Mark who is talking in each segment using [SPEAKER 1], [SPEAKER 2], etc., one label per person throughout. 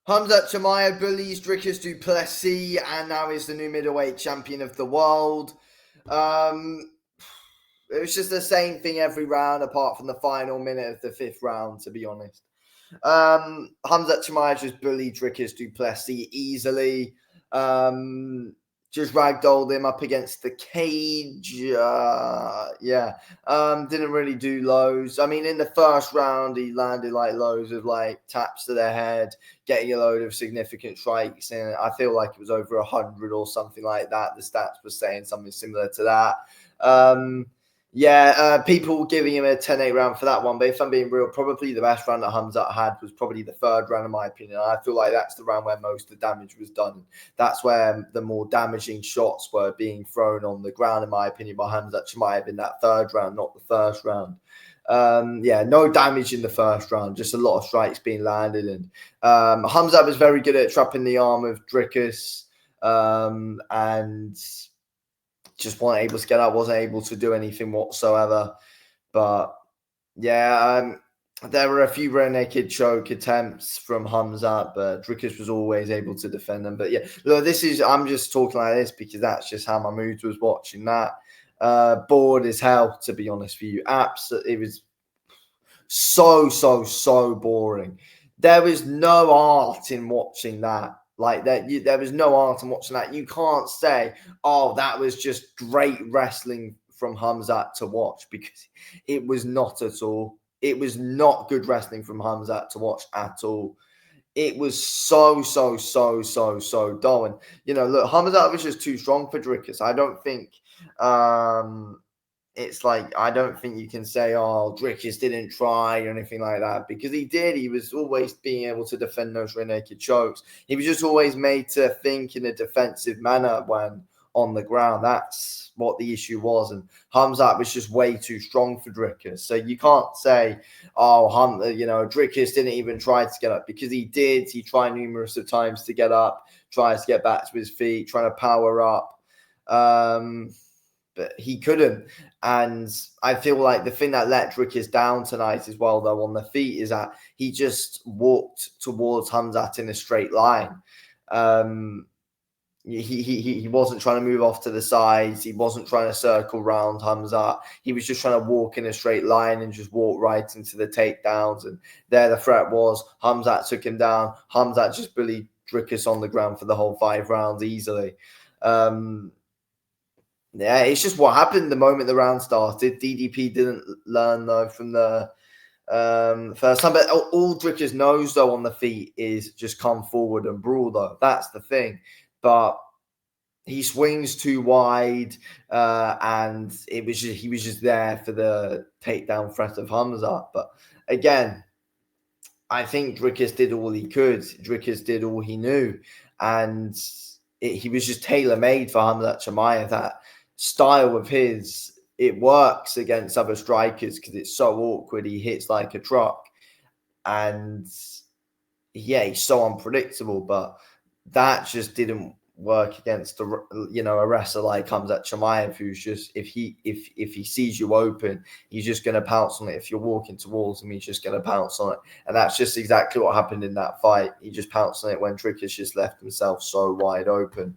[SPEAKER 1] Khamzat bullies Dricus du Plessis and now is the new middleweight champion of the world. Um, it was just the same thing every round apart from the final minute of the fifth round, to be honest. Khamzat just bullied Dricus du Plessis easily. Just ragdolled him up against the cage. Didn't really do lows. I mean, in the first round, he landed like loads of like taps to the head, getting a load of significant strikes. And I feel like it was over 100 or something like that. The stats were saying something similar to that. People giving him a 10-8 round for that one. But if I'm being real, probably the best round that Khamzat had was probably the third round, in my opinion. I feel like that's the round where most of the damage was done. That's where the more damaging shots were being thrown on the ground, in my opinion, by Khamzat Chimaev in that third round, not the first round. No damage in the first round, just a lot of strikes being landed. And Khamzat was very good at trapping the arm of Dricus and just weren't able to get out, wasn't able to do anything whatsoever. But there were a few rear naked choke attempts from Khamzat, but Dricus was always able to defend them. But yeah, look, I'm just talking like this because that's just how my mood was watching that. Bored as hell, to be honest with you. Absolutely, it was so boring. There was no art in watching that. Like that, there was no art in watching that. You can't say, "Oh, that was just great wrestling from Khamzat to watch," because it was not at all. It was not good wrestling from Khamzat to watch at all. It was so dull. And look, Khamzat was just too strong for Dricus. I don't think. It's like, I don't think you can say, oh, Dricus didn't try or anything like that, because he did. He was always being able to defend those rear naked chokes. He was just always made to think in a defensive manner when on the ground. That's what the issue was. And Khamzat was just way too strong for Dricus. So you can't say, oh, Dricus didn't even try to get up, because he did. He tried numerous of times to get up, tries to get back to his feet, trying to power up. But he couldn't. And I feel like the thing that let Dricus down tonight as well, though, on the feet, is that he just walked towards Khamzat in a straight line. He wasn't trying to move off to the sides. He wasn't trying to circle around Khamzat. He was just trying to walk in a straight line and just walk right into the takedowns. And there the threat was. Khamzat took him down. Khamzat just bullied Dricus on the ground for the whole 5 rounds easily. It's just what happened the moment the round started. DDP didn't learn, though, from the first time. But all Dricus knows, though, on the feet is just come forward and brawl, though. That's the thing. But he swings too wide, and he was just there for the takedown threat of Khamzat. But again, I think Dricus did all he could. Dricus did all he knew. And he was just tailor-made for Khamzat Chimaev. That style of his, it works against other strikers because it's so awkward. He hits like a truck, and he's so unpredictable. But that just didn't work against a wrestler like Khamzat Chimaev, who's just, if he sees you open, he's just going to pounce on it. If you're walking towards him, he's just going to pounce on it. And that's just exactly what happened in that fight. He just pounced on it when Dricus just left himself so wide open.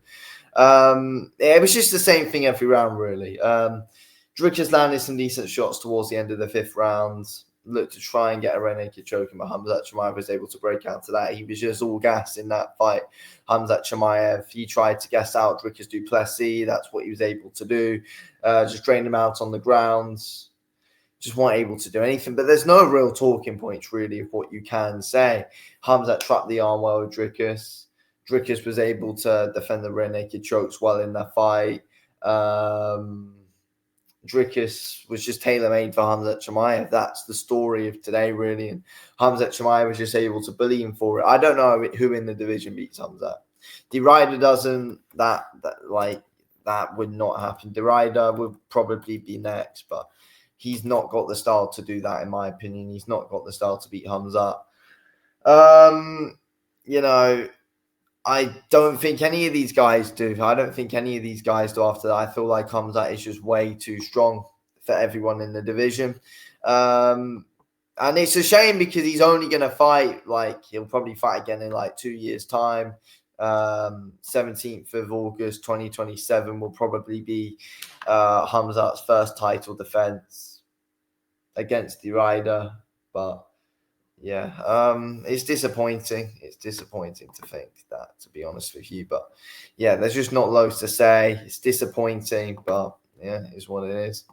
[SPEAKER 1] It was just the same thing every round, really. Dricus landed some decent shots towards the end of the 5th round. Looked to try and get a rear naked choke, but Khamzat Chimaev was able to break out to that. He was just all gas in that fight. Khamzat Chimaev, he tried to gas out Dricus du Plessis. That's what he was able to do. Just drain him out on the ground. Just weren't able to do anything. But there's no real talking points, really, of what you can say. Khamzat trapped the arm well with Dricus. Dricus was able to defend the rear naked chokes well in that fight. Dricus was just tailor-made for Khamzat Chimaev. That's the story of today, really. And Khamzat Chimaev was just able to bully him for it. I don't know who in the division beats Khamzat. DeRider doesn't. That would not happen. DeRider would probably be next, but he's not got the style to do that, in my opinion. He's not got the style to beat Khamzat. I don't think any of these guys do. After that. I feel like Khamzat is just way too strong for everyone in the division. And it's a shame because he's only going to fight, like, he'll probably fight again in like 2 years' time. 17th of August 2027 will probably be Khamzat's first title defense against the Rider. But yeah, it's disappointing. It's disappointing to think that, to be honest with you. But yeah, there's just not loads to say. It's disappointing, but yeah, it's what it is.